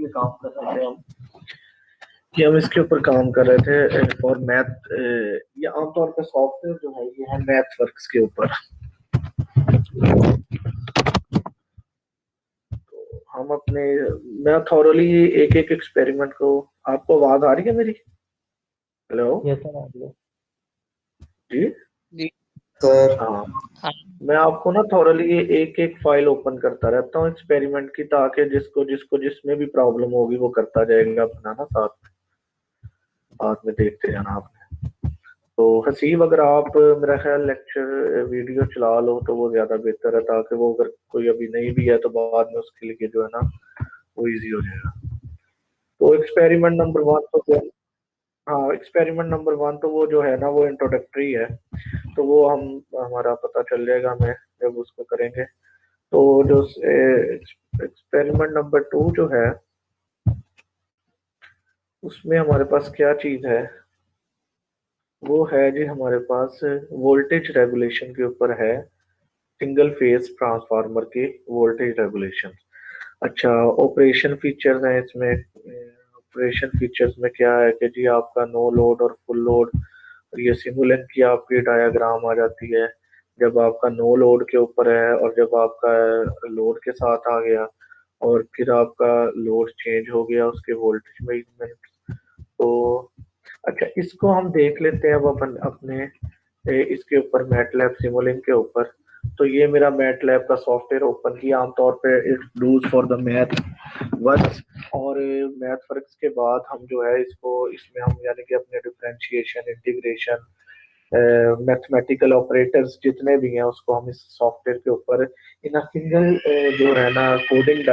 काम कर रहे थे हम कि हम इसके ऊपर काम कर रहे थे फॉर मैथ। ये आमतौर पे सॉफ्टवेयर जो है ये है मैथ वर्क्स के ऊपर। हम अपने मैं थॉरली एक एक एक्सपेरिमेंट को, आपको आवाज आ रही है मेरी? हेलो यस सर, आप लोग। जी। जी सर। हाँ, हाँ। मैं आपको ना थॉरली एक एक फाइल ओपन करता रहता हूँ एक्सपेरिमेंट की, ताकि जिसको जिसको जिसमें भी प्रॉब्लम होगी वो करता जाएगा अपना ना, साथ में देखते जाना आप। तो हसीब, अगर आप मेरा ख्याल लेक्चर वीडियो चला लो तो वो ज्यादा बेहतर है, ताकि वो अगर कोई अभी नहीं भी है तो बाद में उसके लिए जो है ना वो इजी हो जाएगा। तो एक्सपेरिमेंट नंबर वन तो हाँ, एक्सपेरिमेंट नंबर वन तो वो जो है ना वो इंट्रोडक्टरी है, तो वो हमारा पता चल जाएगा हमें जब उसको करेंगे। तो जो एक्सपेरिमेंट नंबर टू जो है उसमें हमारे पास क्या चीज है, वो है जी हमारे पास वोल्टेज रेगुलेशन के ऊपर है, सिंगल फेज ट्रांसफार्मर के वोल्टेज रेगुलेशन। अच्छा, ऑपरेशन फीचर्स हैं इसमें। ऑपरेशन फीचर्स में क्या है कि जी आपका नो लोड और फुल लोड, ये सिमुलेंट की आपकी डायग्राम आ जाती है जब आपका नो लोड के ऊपर है और जब आपका लोड के साथ आ गया और फिर आपका लोड चेंज हो गया उसके वोल्टेज मेजरमेंट। तो अच्छा, इसको हम देख लेते हैं अब अपन अपने इसके ऊपर मैटलैब सिमुलिंक के ऊपर। तो ये मेरा मैटलैब का सॉफ्टवेयर ओपन किया, आमतौर पे it does for the math works. और मैथ वर्क्स के बाद हम जो है इसको इसमें हम यानी कि अपने डिफरेंशिएशन, इंटीग्रेशन, मैथमेटिकल ऑपरेटर्स जितने भी हैं उसको हम इस सॉफ्टवेयर के ऊपर इन अ सिंगल जो है ना कोडिंग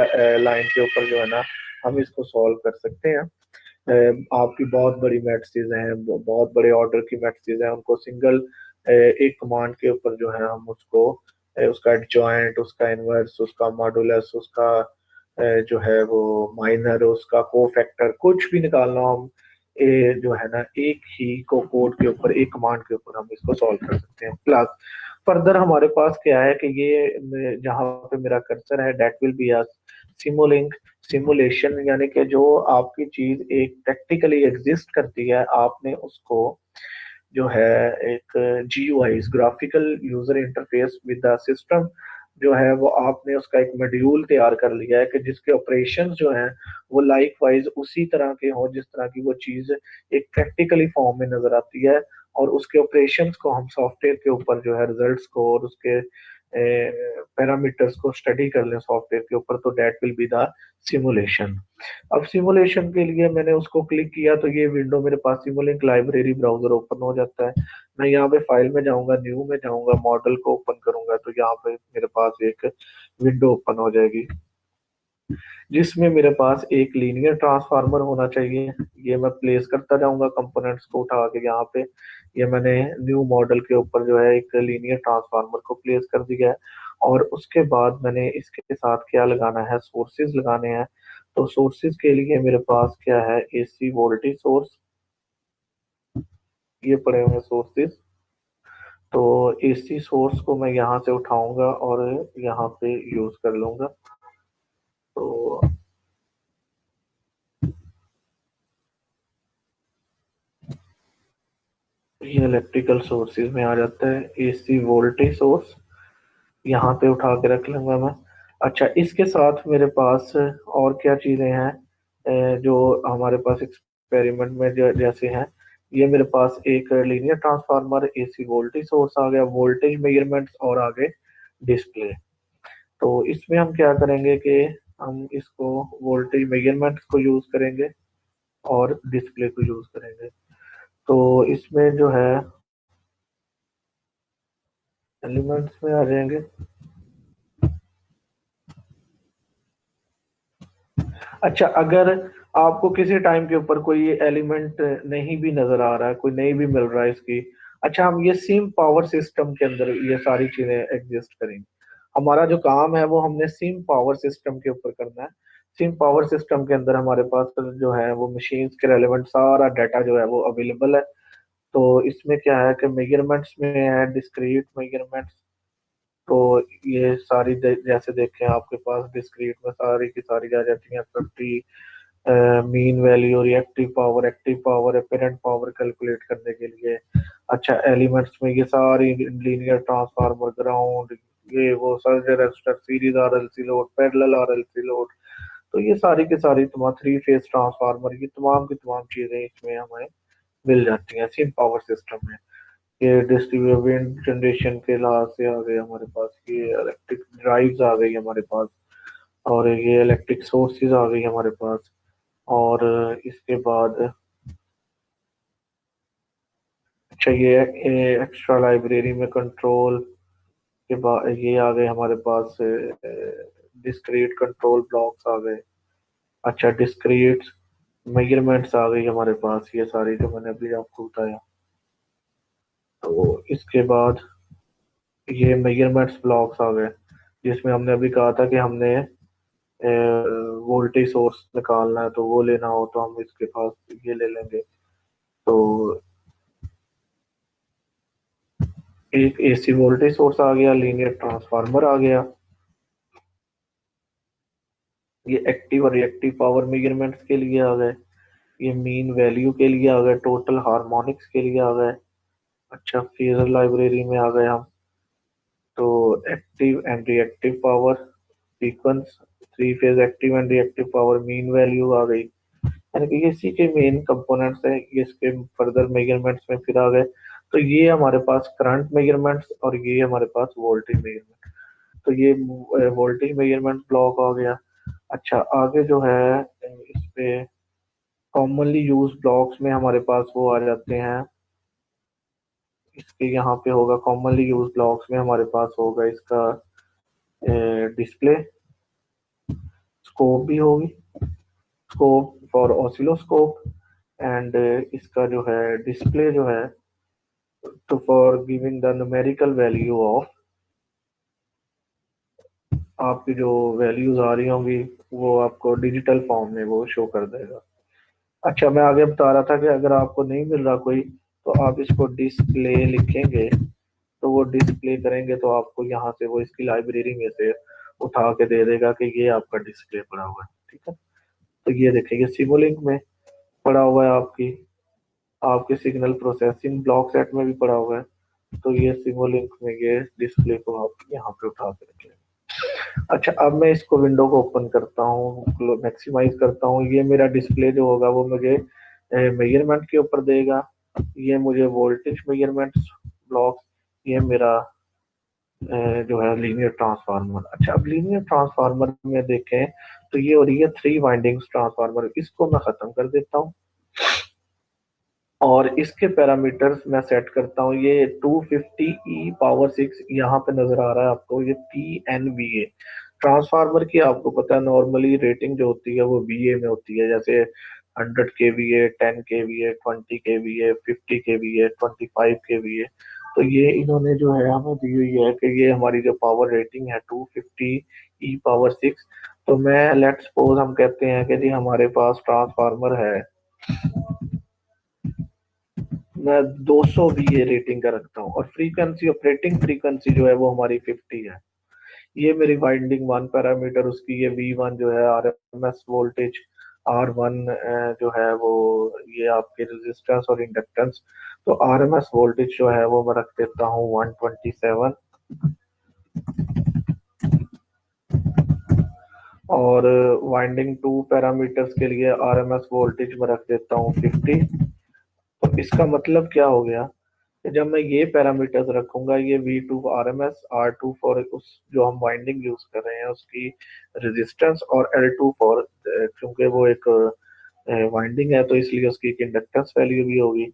लाइन के ऊपर जो है ना हम इसको सॉल्व कर सकते हैं। आपकी बहुत बड़ी मैट्रिसेस हैं, बहुत बड़े ऑर्डर की मैट्रिसेस हैं, उनको सिंगल एक कमांड के ऊपर जो है हम उसको उसका एडजॉइंट, उसका इनवर्स, उसका मॉडुलस, उसका जो है वो माइनर, उसका कोफैक्टर, कुछ भी निकालना हो हम जो है ना एक ही को कोड के ऊपर, एक कमांड के ऊपर हम इसको सॉल्व कर सकते हैं। प्लस फर्दर हमारे पास क्या है कि ये जहाँ पे मेरा कर्सर है that will be a Simulink simulation, यानी कि जो आपकी चीज एक प्रैक्टिकली एग्जिस्ट करती है, आपने उसको जो है एक GUI graphical user interface with the system जो है वो आपने उसका एक मॉड्यूल तैयार कर लिया है कि जिसके ऑपरेशंस जो हैं वो लाइक वाइज उसी तरह के हों जिस तरह की वो चीज एक प्रैक्टिकली फॉर्म में नजर आती है। और उसके ऑपरेशंस को हम सॉफ्टवेयर के ऊपर जो है रिजल्ट्स को और उसके पैरामीटर्स को स्टडी कर लें सॉफ्टवेयर के ऊपर, तो that will be the simulation. अब सिमुलेशन के लिए मैंने उसको क्लिक किया तो ये विंडो मेरे पास सिमुलिंक लाइब्रेरी ब्राउजर ओपन हो जाता है। मैं यहाँ पे फाइल में जाऊंगा, न्यू में जाऊंगा, मॉडल को ओपन करूंगा तो यहाँ पे मेरे पास एक विंडो ओपन हो जाएगी जिसमें मेरे पास एक लीनियर ट्रांसफार्मर होना चाहिए। ये मैं प्लेस करता जाऊंगा कंपोनेंट्स को उठा के यहाँ पे। ये मैंने न्यू मॉडल के ऊपर जो है एक लीनियर ट्रांसफार्मर को प्लेस कर दिया है। और उसके बाद मैंने इसके साथ क्या लगाना है, सोर्सेज लगाने हैं। तो सोर्सेज के लिए मेरे पास क्या है, AC वोल्टेज सोर्स, ये पड़े हुए सोर्सेज। तो AC सोर्स को मैं यहाँ से उठाऊंगा और यहाँ पे यूज कर लूंगा। तो ये इलेक्ट्रिकल सोर्सेज में आ जाता है AC वोल्टेज सोर्स, यहाँ पे उठा के रख लूंगा मैं। अच्छा, इसके साथ मेरे पास और क्या चीजें हैं जो हमारे पास एक्सपेरिमेंट में जैसे हैं। ये मेरे पास एक linear transformer, AC voltage source आ गया, वोल्टेज मेजरमेंट्स और आगे डिस्प्ले। तो इसमें हम क्या करेंगे कि हम इसको वोल्टेज मेजरमेंट्स को यूज करेंगे और डिस्प्ले को यूज करेंगे। तो इसमें जो है एलिमेंट्स में आ जाएंगे। अच्छा, अगर आपको किसी टाइम के ऊपर कोई एलिमेंट नहीं भी नजर आ रहा है, कोई नहीं भी मिल रहा है इसकी, अच्छा, हम ये सिम पावर सिस्टम के अंदर ये सारी चीजें एग्जिस्ट करेंगी। हमारा जो काम है वो हमने सिम पावर सिस्टम के ऊपर करना है। सिम पावर सिस्टम के अंदर हमारे पास जो है वो मशीन्स के रेलेवेंट सारा डाटा जो है वो अवेलेबल है। तो इसमें क्या है कि मेजरमेंट्स में है डिस्क्रीट मेजरमेंट्स। तो ये सारी जैसे देखें आपके पास डिस्क्रीट में सारी की सारी आ जाती है 50, mean value, active power, apparent power calculate करने के लिए। अच्छा, एलिमेंट्स में ये सारी लीनियर ट्रांसफार्मर, ग्राउंड, ये वो surge resistor, series RLC load, parallel RLC load, तो ये सारी की सारी तमाम थ्री फेज ट्रांसफार्मर, ये तमाम की तमाम चीजें इसमें हमें मिल जाती हैं सिम पावर सिस्टम में। ये डिस्ट्रीब्यूटेड विंड जनरेशन के लिहाज से आ गए हमारे पास, ये इलेक्ट्रिक ड्राइव्स आ गई हमारे पास, और ये इलेक्ट्रिक सोर्सेज आ गई हमारे पास। और इसके बाद अच्छा, ये एक्स्ट्रा लाइब्रेरी में कंट्रोल के बाद ये आ गए हमारे पास, डिस्क्रीट कंट्रोल ब्लॉक्स आ गए। अच्छा, डिस्क्रीट मेजरमेंट्स आ गई हमारे पास, ये सारी जो मैंने अभी आपको बताया। तो इसके बाद ये मेजरमेंट्स ब्लॉक्स आ गए, जिसमें हमने अभी कहा था कि हमने वोल्टेज सोर्स निकालना है, तो वो लेना हो तो हम इसके पास ये ले लेंगे। तो एक एसी वोल्टेज सोर्स आ गया, लीनियर ट्रांसफार्मर आ गया, ये एक्टिव और रिएक्टिव पावर मेजरमेंट्स के लिए आ गए, ये मीन वैल्यू के लिए आ गए, टोटल हार्मोनिक्स के लिए आ गए। अच्छा, फेजर लाइब्रेरी में आ गए हम। तो active and reactive power sequence, three phase active and reactive power mean value आ गई। यानी कि ये इसी के मेन कंपोनेंट्स हैं, ये इसके फर्दर मेजरमेंट्स में फिर आ गए। तो ये हमारे पास करंट मेजरमेंट्स और ये हमारे पास वोल्टेज मेजरमेंट, तो ये वोल्टेज मेजरमेंट ब्लॉक आ गया। अच्छा, आगे जो है इस पे कॉमनली यूज ब्लॉक्स में हमारे पास वो आ जाते हैं, इसके यहाँ पे होगा कॉमनली यूज ब्लॉक्स में हमारे पास होगा इसका डिस्प्ले, स्कोप भी होगी, स्कोप फॉर ऑसिलोस्कोप, एंड इसका जो है डिस्प्ले जो है, तो for giving the numerical value of, आपकी जो वैल्यूज आ रही होंगी वो आपको डिजिटल फॉर्म में वो शो कर देगा। अच्छा, मैं आगे बता रहा था कि अगर आपको नहीं मिल रहा कोई, तो आप इसको डिस्प्ले लिखेंगे, तो वो डिस्प्ले करेंगे तो आपको यहाँ से वो इसकी लाइब्रेरी में से उठा के दे देगा कि ये आपका डिस्प्ले पड़ा हुआ है। ठीक है, तो ये देखिए, ये सिमुलिंक में पड़ा हुआ है, आपकी आपके सिग्नल प्रोसेसिंग ब्लॉक सेट में भी पड़ा हुआ है। तो ये सिमुलिंक में ये डिस्प्ले को आप यहाँ पे उठा के रखें। अच्छा, अब मैं इसको विंडो को ओपन करता हूँ, मैक्सिमाइज करता हूँ, ये मेरा डिस्प्ले जो होगा वो मुझे मेजरमेंट के ऊपर देगा, ये मुझे वोल्टेज मेजरमेंट ब्लॉक, ये मेरा जो है लीनियर ट्रांसफार्मर। अच्छा, अब लीनियर ट्रांसफार्मर में देखें तो ये हो रही है थ्री वाइंडिंग्स ट्रांसफार्मर, इसको मैं खत्म कर देता हूँ और इसके पैरामीटर्स मैं सेट करता हूँ। ये 250e⁻�6 यहाँ पे नजर आ रहा है आपको, ये PNVA ट्रांसफार्मर की आपको पता है नॉर्मली रेटिंग जो होती है वो VA में होती है, जैसे 100 kVA, 10 kVA, 20 kVA, 50 kVA, 25 kVA। तो ये इन्होंने जो है हमें दी हुई है कि ये हमारी जो पावर रेटिंग है 250e⁻�6। तो मैं लेट्स सपोज हम कहते हैं कि जी हमारे पास ट्रांसफार्मर है, मैं 200 VA रेटिंग का रखता हूँ, और फ्रीक्वेंसी, ऑपरेटिंग फ्रीक्वेंसी जो है वो हमारी 50 है। ये मेरी वाइंडिंग वन पैरामीटर, उसकी ये V1 जो है RMS वोल्टेज, R1 जो है वो ये आपके रेजिस्टेंस और इंडक्टेंस। तो RMS वोल्टेज जो है वो मैं रख देता हूँ 127, और वाइंडिंग टू पैरामीटर्स के लिए RMS वोल्टेज में रख देता हूँ 50। तो इसका मतलब क्या हो गया कि जब मैं ये पैरामीटर्स रखूंगा, ये V2 RMS, R2 फॉर उस जो हम वाइंडिंग यूज कर रहे हैं उसकी रेजिस्टेंस, और L2 फॉर, क्योंकि वो एक वाइंडिंग है तो इसलिए उसकी एक इंडक्टेंस वैल्यू भी होगी।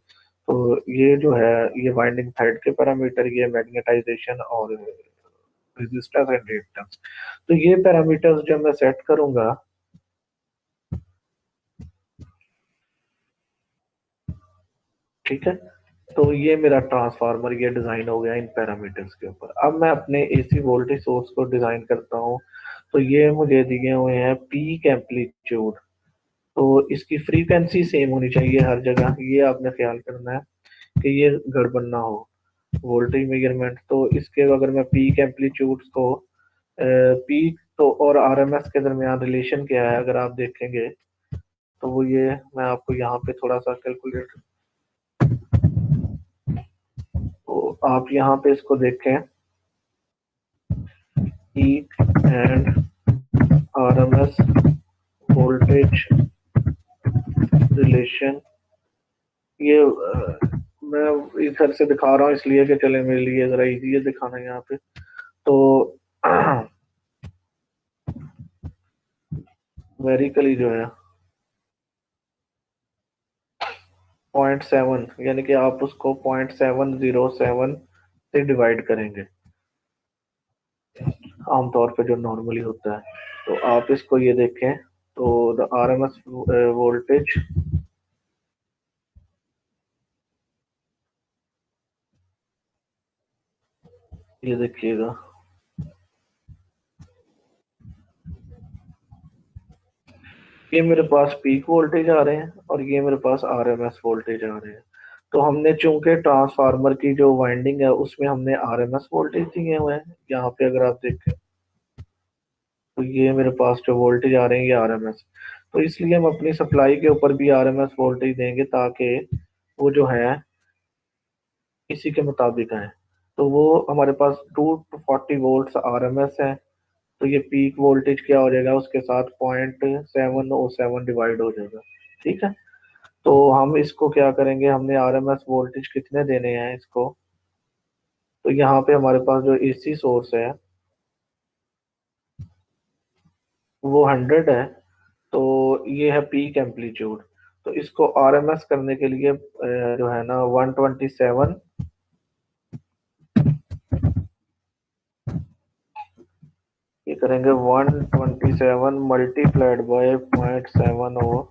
तो ये जो है ये वाइंडिंग साइड के पैरामीटर, ये मैग्नेटाइजेशन और रेजिस्टेंस एंड रिएक्टेंस। तो ये पैरामीटर्स जब मैं सेट करूंगा, ठीक है, तो ये मेरा ट्रांसफार्मर ये डिजाइन हो गया इन पैरामीटर्स के ऊपर। अब मैं अपने AC वोल्टेज सोर्स को डिजाइन करता हूँ। तो ये मुझे दिए हुए हैं पीक एम्पलीट्यूड, तो इसकी फ्रीक्वेंसी सेम होनी चाहिए हर जगह, ये आपने ख्याल करना है कि ये गड़बड़ ना हो वोल्टेज मेजरमेंट। तो इसके अगर मैं पीक एम्पलीट्यूड को, पीक तो और RMS के दरमियान रिलेशन क्या है अगर आप देखेंगे, तो वो ये मैं आपको यहाँ पे थोड़ा सा कैलकुलेट, तो आप यहाँ पे इसको देखें, peak and RMS voltage relation. ये मैं इधर से दिखा रहा हूँ इसलिए कि चले मेरे लिए जरा इजी है दिखाना यहाँ पे। तो वेरिकली जो है 0.7, यानी कि आप उसको 0.707 से डिवाइड करेंगे आमतौर पे जो नॉर्मली होता है। तो आप इसको ये देखें, तो द आरएमएस वोल्टेज, ये देखिएगा, ये मेरे पास पीक वोल्टेज आ रहे हैं और ये मेरे पास आरएमएस वोल्टेज आ रहे हैं। तो हमने चूंकि ट्रांसफार्मर की जो वाइंडिंग है उसमें हमने आरएमएस वोल्टेज दिए हुए हैं, यहाँ पे अगर आप देखें तो ये मेरे पास जो वोल्टेज आ रहे हैं ये आरएमएस। तो इसलिए हम अपनी सप्लाई के ऊपर भी आरएमएस वोल्टेज देंगे ताकि वो जो है इसी के मुताबिक है। तो वो हमारे पास 240 वोल्ट्स आरएमएस है। तो ये पीक वोल्टेज क्या हो जाएगा, उसके साथ 0.707 डिवाइड हो जाएगा। ठीक है। तो हम इसको क्या करेंगे, हमने आरएमएस वोल्टेज कितने देने हैं इसको, तो यहाँ पे हमारे पास जो एसी सोर्स है वो 100 है। तो ये है पीक एम्पलीट्यूड। तो इसको आरएमएस करने के लिए जो है ना 127, ये करेंगे 127 मल्टीप्लाइड बाय 0.707,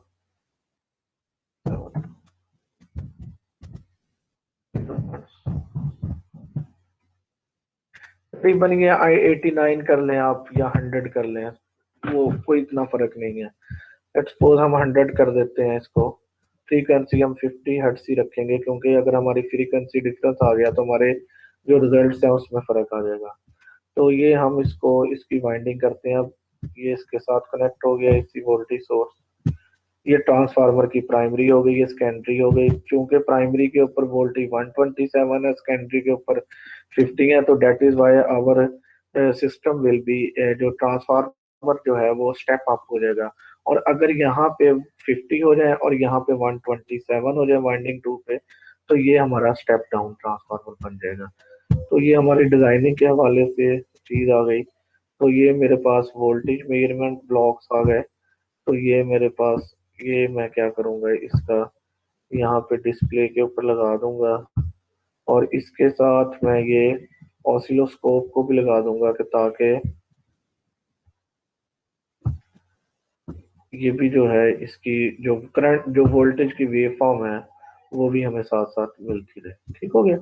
तकरीबन ये 89 कर लें आप या 100 कर लें, वो कोई इतना फर्क नहीं है। लेट्स सपोज हम 100 कर देते हैं इसको। फ्रीक्वेंसी हम 50 हर्ट्ज ही रखेंगे क्योंकि अगर हमारी फ्रीक्वेंसी डिफरेंस आ गया तो हमारे जो रिजल्ट्स हैं उसमें फर्क आ जाएगा। तो ये हम इसको इसकी वाइंडिंग करते हैं। अब ये इसके साथ कनेक्ट हो गया इसी वोल्टेज सोर्स। ये ट्रांसफार्मर की प्राइमरी हो गई, ये सेकेंडरी हो गई। क्योंकि प्राइमरी के ऊपर वोल्टेज 127 है, सेकेंडरी के ऊपर 50 है, तो that is why our system will be, जो ट्रांसफार्मर जो है वो स्टेप अप हो जाएगा। और अगर यहाँ पे 50 हो जाए और यहाँ पे 127 हो जाए वाइंडिंग टू पे, तो ये हमारा स्टेप डाउन ट्रांसफार्मर बन जाएगा। तो ये हमारी डिजाइनिंग के हवाले से चीज आ गई। तो ये मेरे पास वोल्टेज मेजरमेंट ब्लॉक्स आ गए। तो ये मेरे पास, ये मैं क्या करूंगा, इसका यहाँ पे डिस्प्ले के ऊपर लगा दूंगा और इसके साथ मैं ये ऑसिलोस्कोप को भी लगा दूंगा कि ताकि ये भी जो है इसकी जो करंट जो वोल्टेज की वेव फॉर्म है वो भी हमें साथ साथ मिलती रहे। ठीक हो गया।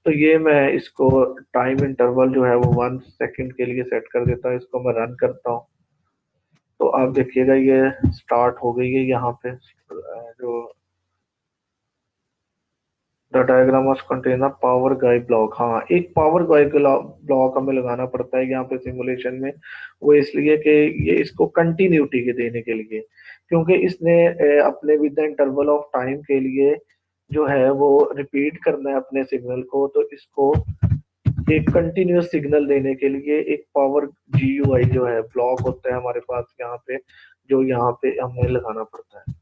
तो ये मैं इसको टाइम इंटरवल जो है वो 1 सेकंड के लिए सेट कर देता हूँ, इसको मैं रन करता हूँ। तो आप देखिएगा ये स्टार्ट हो गई है यहाँ पे जो the diagram of container power guide block. हाँ, एक पावर गाइड ब्लॉक हमें लगाना पड़ता है यहाँ पे सिमुलेशन में। वो इसलिए कि ये इसको कंटिन्यूटी के देने के लिए, क्योंकि इसने अपने with the interval of time के लिए जो है वो रिपीट करना है अपने सिग्नल को। तो इसको एक कंटिन्यूस सिग्नल देने के लिए एक पावर जीयूआई जो है ब्लॉक होता है हमारे पास यहाँ पे, जो यहाँ पे हमें लगाना पड़ता है।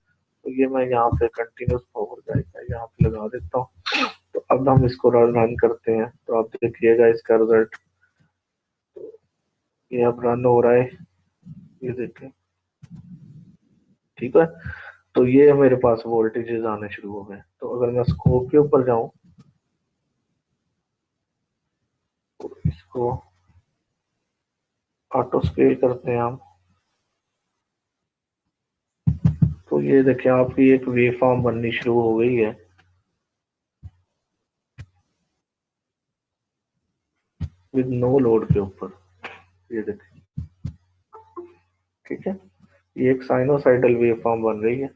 तो ये मैं यहाँ पे कंटिन्यूस पावर गाइड का यहाँ पे लगा देता हूँ। तो अब हम इसको रन करते हैं, तो आप देखिएगा इसका रिजल्ट। ये अब रन हो रहा है, ये देखें। ठीक है। तो ये मेरे पास वोल्टेजेस आने शुरू हो गए। तो अगर मैं स्कोप के ऊपर जाऊं तो इसको ऑटो स्केल करते हैं हम। तो ये देखें आपकी एक वेव फॉर्म बननी शुरू हो गई है विद नो लोड के ऊपर। ये देखें। ठीक है। ये एक साइनोसाइडल वेव फॉर्म बन रही है।